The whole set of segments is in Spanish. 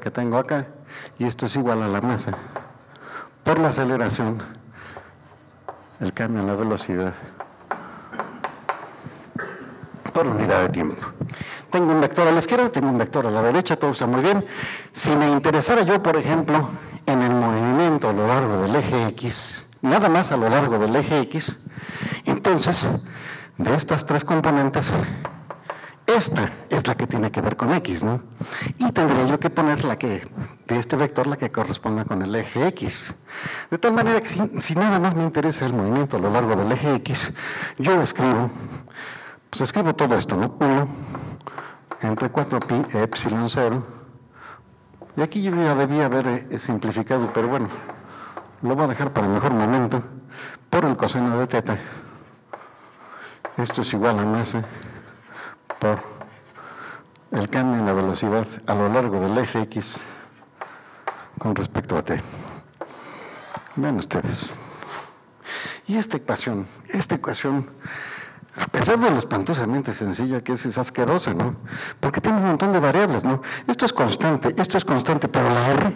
que tengo acá, y esto es igual a la masa por la aceleración, el cambio en la velocidad por unidad de tiempo. Tengo un vector a la izquierda, tengo un vector a la derecha, todo está muy bien. Si me interesara yo, por ejemplo, en el movimiento a lo largo del eje X, nada más a lo largo del eje X, entonces, de estas tres componentes, esta es la que tiene que ver con X, ¿no? Y tendría yo que poner de este vector, la que corresponda con el eje X. De tal manera que si nada más me interesa el movimiento a lo largo del eje X, yo escribo todo esto, ¿no? 1 entre 4pi epsilon 0. Y aquí yo ya debía haber simplificado, pero bueno, lo voy a dejar para el mejor momento, por el coseno de teta. Esto es igual a masa por el cambio en la velocidad a lo largo del eje X con respecto a t. Vean ustedes. Y esta ecuación, a pesar de lo espantosamente sencilla que es asquerosa, ¿no? Porque tiene un montón de variables, ¿no? Esto es constante, pero la R,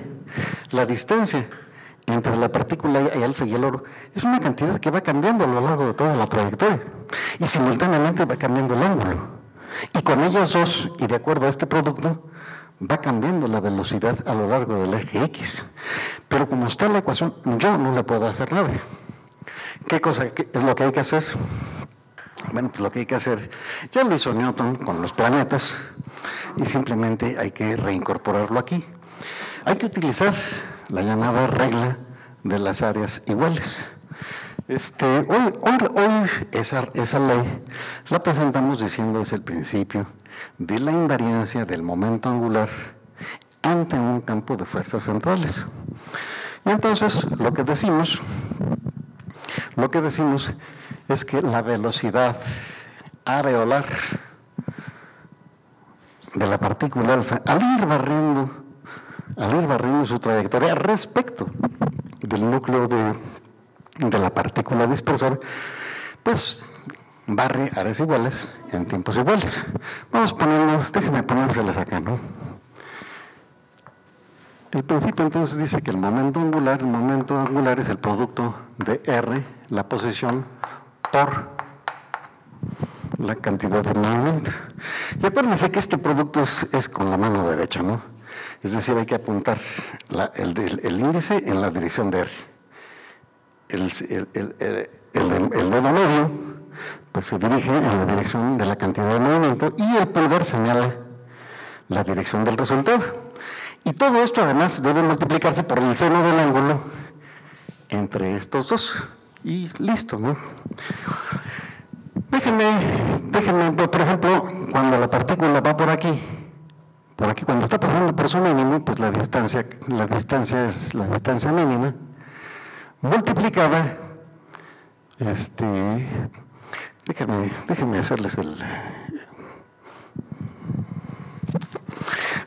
la distancia entre la partícula y alfa y el oro, es una cantidad que va cambiando a lo largo de toda la trayectoria. Y simultáneamente va cambiando el ángulo. Y con ellas dos, y de acuerdo a este producto, va cambiando la velocidad a lo largo del eje X. Pero como está la ecuación, yo no le puedo hacer nada. ¿Qué es lo que hay que hacer? Bueno, pues lo que hay que hacer, ya lo hizo Newton con los planetas, y simplemente hay que reincorporarlo aquí. Hay que utilizar la llamada regla de las áreas iguales. Hoy esa ley la presentamos diciendo es el principio de la invariancia del momento angular ante un campo de fuerzas centrales. Y entonces lo que decimos es que la velocidad areolar de la partícula alfa, al ir barriendo su trayectoria respecto del núcleo de la partícula dispersora, pues barre áreas iguales en tiempos iguales. Déjenme ponérselas acá, ¿no? El principio entonces dice que el momento angular es el producto de R, la posición, por la cantidad de movimiento. Y acuérdense que este producto es con la mano derecha, ¿no? Es decir, hay que apuntar el índice en la dirección de R. El dedo medio pues se dirige en la dirección de la cantidad de movimiento y el pulgar señala la dirección del resultado. Y todo esto además debe multiplicarse por el seno del ángulo entre estos dos. Y listo, ¿no? Déjenme, por ejemplo, cuando la partícula va por aquí, cuando está pasando por su mínimo, pues la distancia es la distancia mínima, multiplicada, déjenme hacerles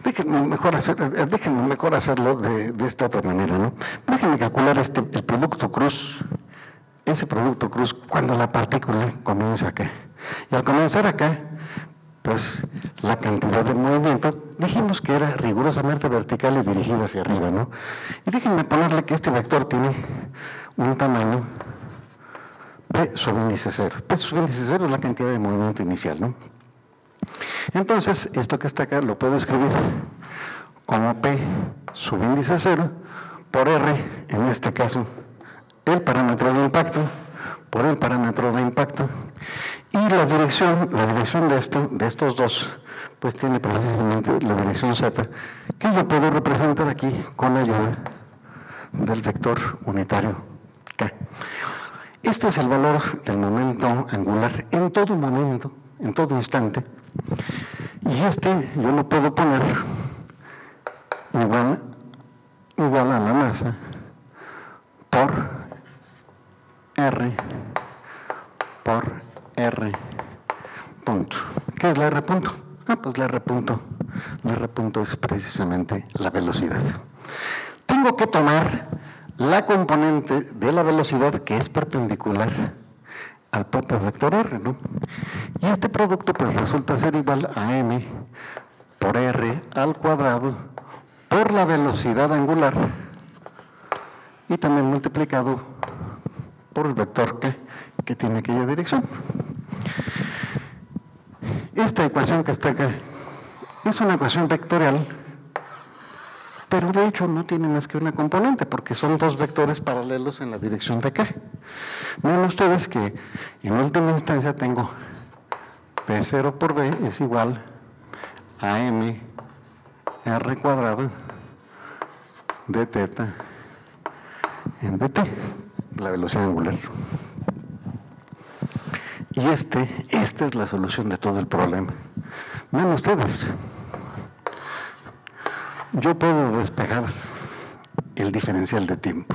Déjenme mejor hacerlo de esta otra manera, ¿no? Déjenme calcular el producto cruz, ese producto cruz, cuando la partícula comienza acá. Y al comenzar acá, pues la cantidad de movimiento, dijimos que era rigurosamente vertical y dirigida hacia arriba, ¿no? Y déjenme ponerle que este vector tiene un tamaño P sub índice 0. P sub índice 0 es la cantidad de movimiento inicial, ¿no? Entonces, esto que está acá lo puedo escribir como P sub índice 0 por R, en este caso, el parámetro de impacto, por el parámetro de impacto, y la dirección de estos dos, pues tiene precisamente la dirección Z, que yo puedo representar aquí con la ayuda del vector unitario K. Este es el valor del momento angular en todo momento, en todo instante, y yo lo puedo poner igual a la masa por R punto. ¿Qué es la R punto? Pues la R punto es precisamente la velocidad. Tengo que tomar la componente de la velocidad que es perpendicular al propio vector R, ¿no? Y este producto pues resulta ser igual a m por R al cuadrado por la velocidad angular y también multiplicado por el vector que tiene aquella dirección. Esta ecuación que está acá es una ecuación vectorial, pero de hecho no tiene más que una componente, porque son dos vectores paralelos en la dirección de acá. Miren ustedes que en última instancia tengo P0 por B es igual a M R cuadrado de teta en dt, la velocidad angular. Y esta es la solución de todo el problema. Miren ustedes, yo puedo despejar el diferencial de tiempo.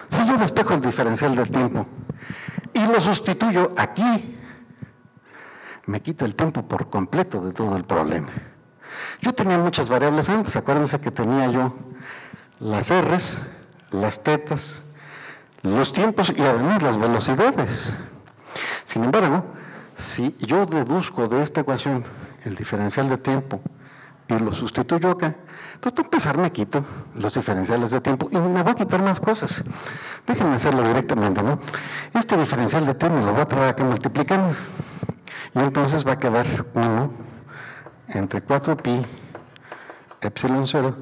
Si yo despejo el diferencial de tiempo y lo sustituyo aquí, me quita el tiempo por completo de todo el problema. Yo tenía muchas variables antes, acuérdense que tenía yo las R's, las tetas, los tiempos y además las velocidades. Sin embargo, si yo deduzco de esta ecuación el diferencial de tiempo y lo sustituyo acá, entonces para empezar me quito los diferenciales de tiempo y me voy a quitar más cosas. Déjenme hacerlo directamente, ¿no? Este diferencial de tiempo lo voy a traer acá multiplicando y entonces va a quedar 1 entre 4pi epsilon 0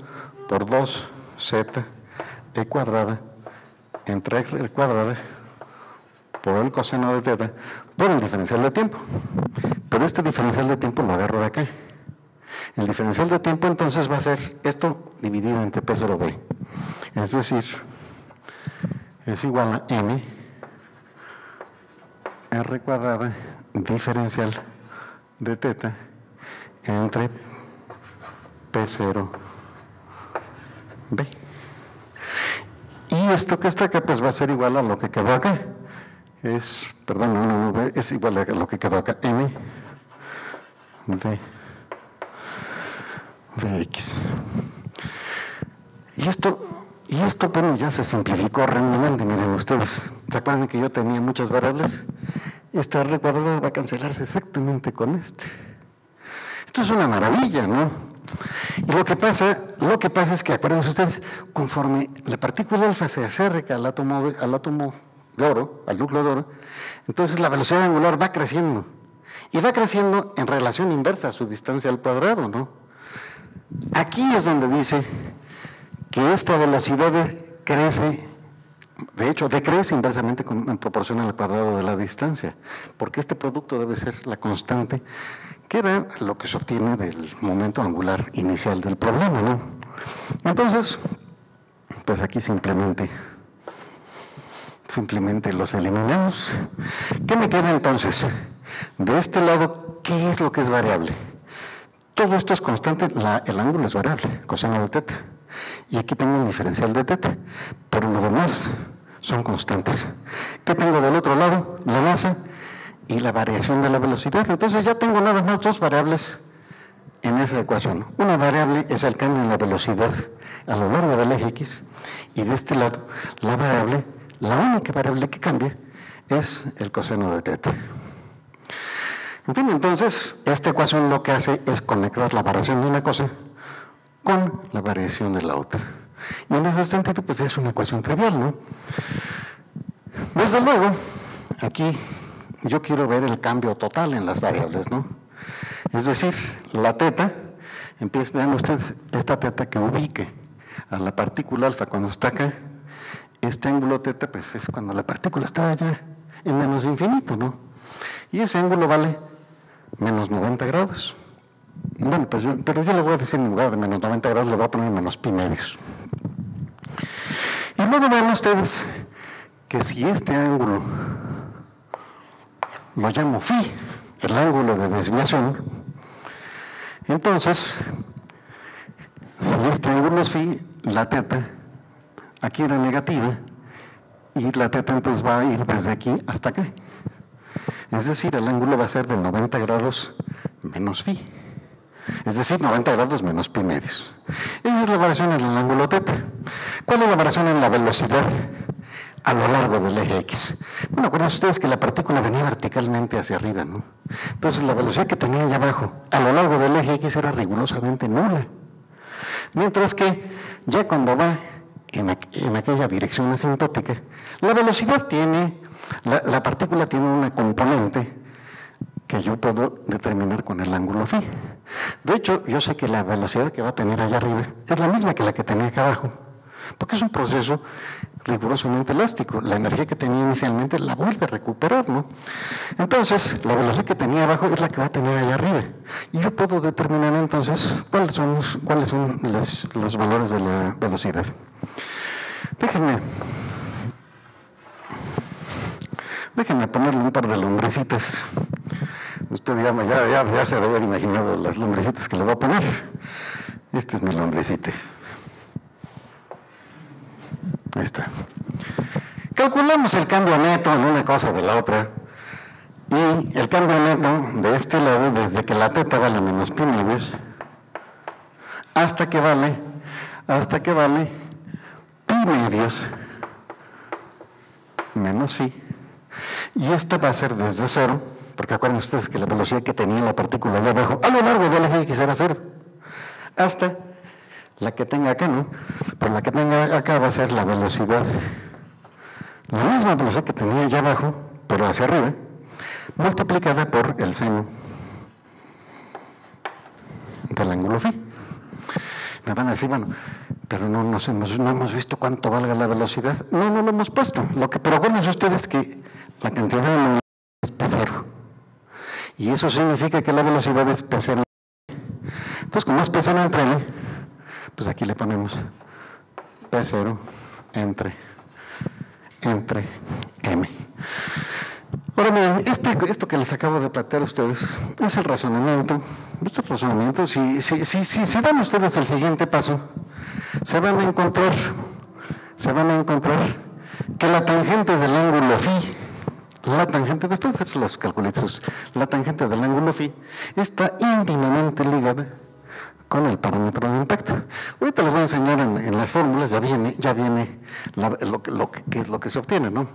por 2z e cuadrada entre r cuadrada por el coseno de teta por el diferencial de tiempo. Pero este diferencial de tiempo lo agarro de acá. El diferencial de tiempo entonces va a ser esto dividido entre P0B. Es decir, es igual a m r cuadrada diferencial de teta entre P0B. Y esto que está acá pues va a ser igual a lo que quedó acá. Es igual a lo que quedó acá, m de Vx. Y esto bueno, ya se simplificó horrendamente. Miren ustedes, ¿se acuerdan que yo tenía muchas variables? Esta r cuadrada va a cancelarse exactamente con este. Esto es una maravilla, ¿no? Y lo que pasa es que, acuérdense ustedes, conforme la partícula alfa se acerca al átomo de oro, al núcleo de oro, entonces la velocidad angular va creciendo. Y va creciendo en relación inversa a su distancia al cuadrado, ¿no? Aquí es donde dice que esta velocidad crece, de hecho, decrece inversamente en proporción al cuadrado de la distancia, porque este producto debe ser la constante, que era lo que se obtiene del momento angular inicial del problema, ¿no? Entonces, pues aquí simplemente los eliminamos. ¿Qué me queda entonces? De este lado, ¿qué es lo que es variable? Todo esto es constante, el ángulo es variable, coseno de teta. Y aquí tengo un diferencial de teta, pero lo demás son constantes. ¿Qué tengo del otro lado? La masa y la variación de la velocidad. Entonces ya tengo nada más dos variables en esa ecuación. Una variable es el cambio en la velocidad a lo largo del eje X, y de este lado la única variable que cambia es el coseno de teta. En fin, entonces, esta ecuación lo que hace es conectar la variación de una cosa con la variación de la otra. Y en ese sentido, pues es una ecuación trivial, ¿no? Desde luego, aquí yo quiero ver el cambio total en las variables, ¿no? Es decir, la teta, vean ustedes, esta teta que ubique a la partícula alfa cuando está acá, este ángulo teta, pues es cuando la partícula está allá en menos infinito, ¿no? Y ese ángulo vale menos 90 grados. Bueno, pues pero yo le voy a decir en lugar de menos 90 grados, le voy a poner menos pi medios. Y luego vean ustedes que si este ángulo lo llamo phi, el ángulo de desviación, entonces, si este ángulo es phi, la teta aquí era negativa, y la teta entonces va a ir desde aquí hasta acá. Es decir, el ángulo va a ser de 90 grados menos phi. Es decir, 90 grados menos pi medios. Esa es la variación en el ángulo teta. ¿Cuál es la variación en la velocidad a lo largo del eje X? Bueno, acuérdense ustedes que la partícula venía verticalmente hacia arriba, ¿no? Entonces la velocidad que tenía allá abajo a lo largo del eje X era rigurosamente nula. Mientras que ya cuando va en aquella dirección asintótica, la velocidad tiene, la partícula tiene una componente que yo puedo determinar con el ángulo phi. De hecho, yo sé que la velocidad que va a tener allá arriba es la misma que la que tenía acá abajo, porque es un proceso rigurosamente elástico. La energía que tenía inicialmente la vuelve a recuperar, ¿no? Entonces, la velocidad que tenía abajo es la que va a tener allá arriba. Y yo puedo determinar entonces cuáles son los valores de la velocidad. Déjenme ponerle un par de lombrecitas. Usted ya se debe haber imaginado las lombrecitas que le voy a poner. Este es mi lombrecita. Ahí está. Calculamos el cambio neto en una cosa de la otra. Y el cambio neto de este lado, desde que la teta vale menos pi medios, hasta que vale pi medios menos phi. Y esta va a ser desde cero, porque acuérdense ustedes que la velocidad que tenía la partícula allá abajo a lo largo del eje X era cero, hasta la que tenga acá, ¿no? Pero la que tenga acá va a ser la velocidad, la misma velocidad que tenía allá abajo, pero hacia arriba, multiplicada por el seno del ángulo phi. Me van a decir, bueno, pero no hemos visto cuánto valga la velocidad. No lo hemos puesto. Pero acuérdense ustedes que la cantidad de movimiento es P0. Y eso significa que la velocidad es P0. Entonces, como es P0 entre N, pues aquí le ponemos P0 entre M. Ahora bien, esto que les acabo de plantear a ustedes es el razonamiento. Este razonamiento, si dan ustedes el siguiente paso, se van a encontrar que la tangente del ángulo phi, después de hacer los calculitos, la tangente del ángulo phi está íntimamente ligada con el parámetro de impacto. Ahorita les voy a enseñar en las fórmulas, ya viene qué es lo que se obtiene, ¿no?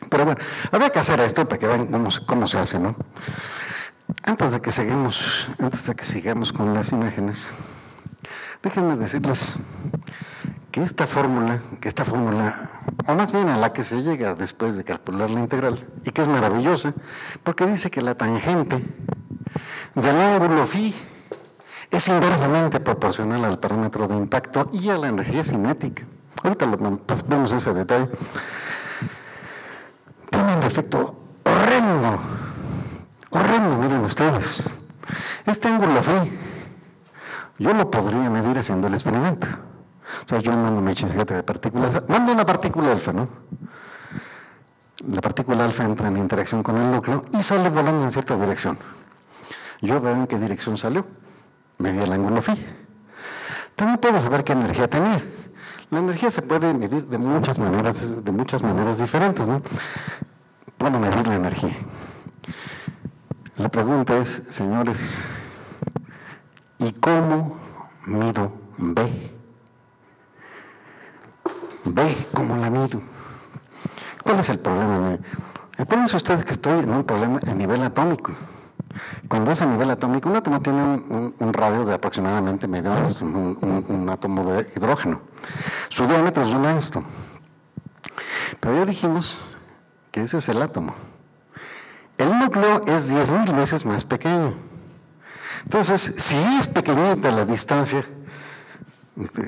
Pero bueno, habría que hacer esto para que vean cómo se hace, ¿no? Antes de que sigamos con las imágenes, déjenme decirles que esta fórmula, o más bien a la que se llega después de calcular la integral, y que es maravillosa, porque dice que la tangente del ángulo phi es inversamente proporcional al parámetro de impacto y a la energía cinética. Ahorita vemos ese detalle. Tiene un defecto horrendo, miren ustedes. Este ángulo phi, yo lo podría medir haciendo el experimento. O sea, yo mando mi chisguete de partículas, mando una partícula alfa, ¿no? La partícula alfa entra en interacción con el núcleo y sale volando en cierta dirección. Yo veo en qué dirección salió, medí el ángulo phi. También puedo saber qué energía tenía. La energía se puede medir de muchas maneras diferentes, ¿no? Puedo medir la energía. La pregunta es, señores, ¿y cómo mido B? B, ¿cómo la mido? ¿Cuál es el problema? Acuérdense ustedes que estoy en un problema a nivel atómico. Cuando es a nivel atómico, un átomo tiene un radio de aproximadamente medio ángstrom, un átomo de hidrógeno. Su diámetro es 1 ángstrom. Pero ya dijimos que ese es el átomo. El núcleo es 10,000 veces más pequeño. Entonces, si es pequeñita la distancia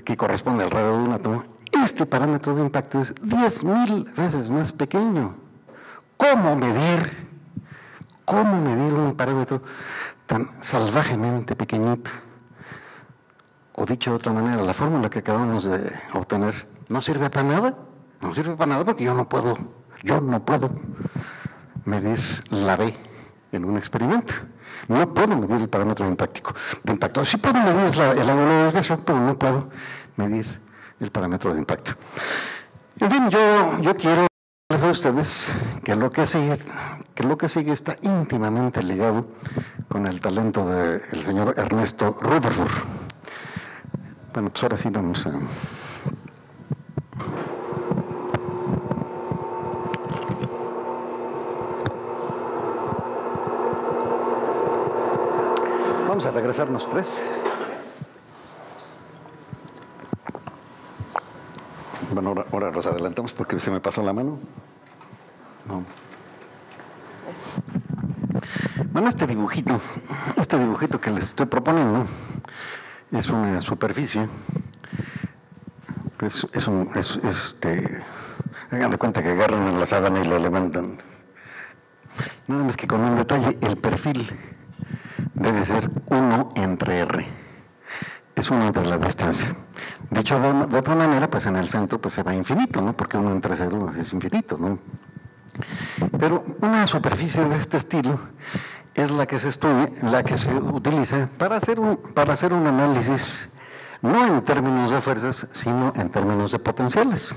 que corresponde al radio de un átomo, este parámetro de impacto es 10,000 veces más pequeño. ¿Cómo medir un parámetro tan salvajemente pequeñito? O dicho de otra manera, la fórmula que acabamos de obtener no sirve para nada. No sirve para nada porque yo no puedo medir la B en un experimento. No puedo medir el parámetro de impacto. Sí puedo medir el ángulo de desviación, pero no puedo medir el parámetro de impacto. En fin, yo quiero decirles a ustedes que lo que sigue está íntimamente ligado con el talento del señor Ernesto Rutherford. Bueno, pues ahora sí vamos a... Vamos a regresarnos 3. Bueno, ahora los adelantamos porque se me pasó la mano. No. Bueno, este dibujito que les estoy proponiendo es una superficie. Hagan de cuenta que agarran en la sábana y la levantan. Nada más que con un detalle, el perfil debe ser 1 entre R. Es 1 entre la distancia. Dicho de otra manera, pues en el centro pues se va infinito, ¿no? Porque 1 entre 0 es infinito, ¿no? Pero una superficie de este estilo es la que se estudia, la que se utiliza para hacer un análisis no en términos de fuerzas, sino en términos de potenciales.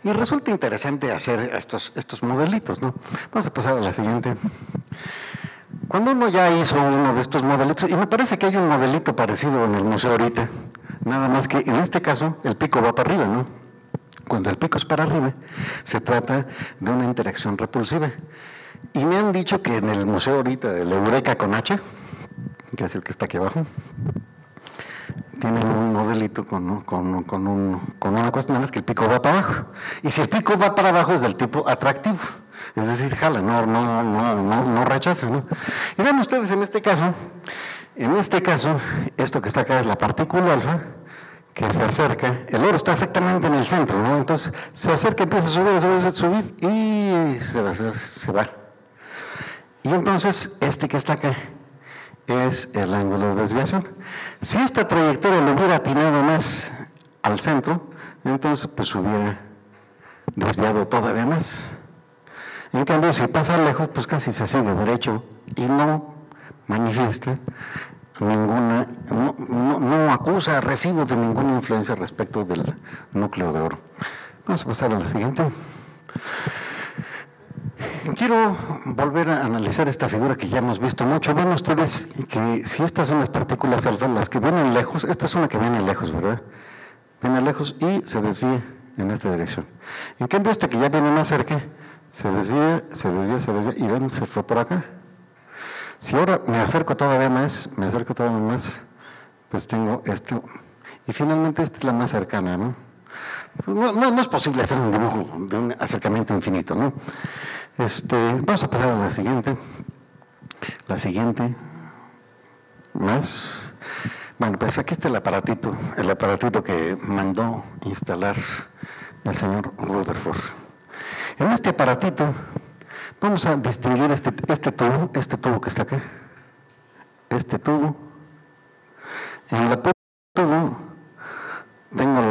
Y resulta interesante hacer estos modelitos, ¿no? Vamos a pasar a la siguiente. Cuando uno ya hizo uno de estos modelitos, y me parece que hay un modelito parecido en el museo ahorita, nada más que en este caso el pico va para arriba, ¿no? Cuando el pico es para arriba, se trata de una interacción repulsiva. Y me han dicho que en el museo ahorita, el Eureka con H, que es el que está aquí abajo, tienen un modelito con una cuestión en la que el pico va para abajo. Y si el pico va para abajo es del tipo atractivo, es decir, jala, no rechaza, ¿no? Y ven ustedes en este caso, esto que está acá es la partícula alfa, que se acerca, el oro está exactamente en el centro, ¿no? Entonces se acerca, empieza a subir y se va. Y entonces este que está acá es el ángulo de desviación. Si esta trayectoria lo hubiera atinado más al centro, entonces pues hubiera desviado todavía más. En cambio, si pasa lejos, pues casi se sigue derecho y no manifiesta ninguna, no acusa recibo de ninguna influencia respecto del núcleo de oro. Vamos a pasar a la siguiente. Quiero volver a analizar esta figura que ya hemos visto mucho. Ven ustedes que si estas son las partículas alfa, las que vienen lejos, esta es una que viene lejos, ¿verdad? Viene lejos y se desvía en esta dirección. En cambio, esta que ya viene más cerca, se desvía y ven, se fue por acá. Si ahora me acerco todavía más, pues tengo esto. Y finalmente esta es la más cercana, ¿no? No es posible hacer un dibujo de un acercamiento infinito, ¿no? Vamos a pasar a la siguiente. La siguiente. Más. Bueno, pues aquí está el aparatito que mandó instalar el señor Rutherford. En este aparatito vamos a distinguir este tubo que está acá. Este tubo. En el tubo tengo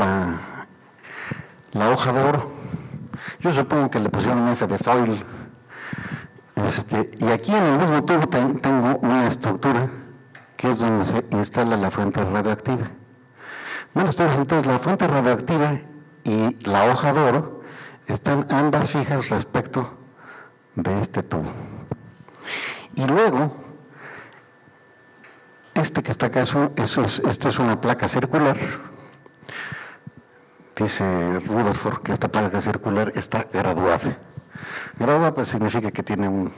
la hoja de oro. Yo supongo que le pusieron un F de foil. Y aquí en el mismo tubo tengo una estructura que es donde se instala la fuente radioactiva. Bueno, ustedes entonces la fuente radioactiva y la hoja de oro están ambas fijas respecto de este tubo. Y luego, este que está acá, esto es una placa circular. Dice Rutherford que esta placa circular está graduada. Graduada pues significa que tiene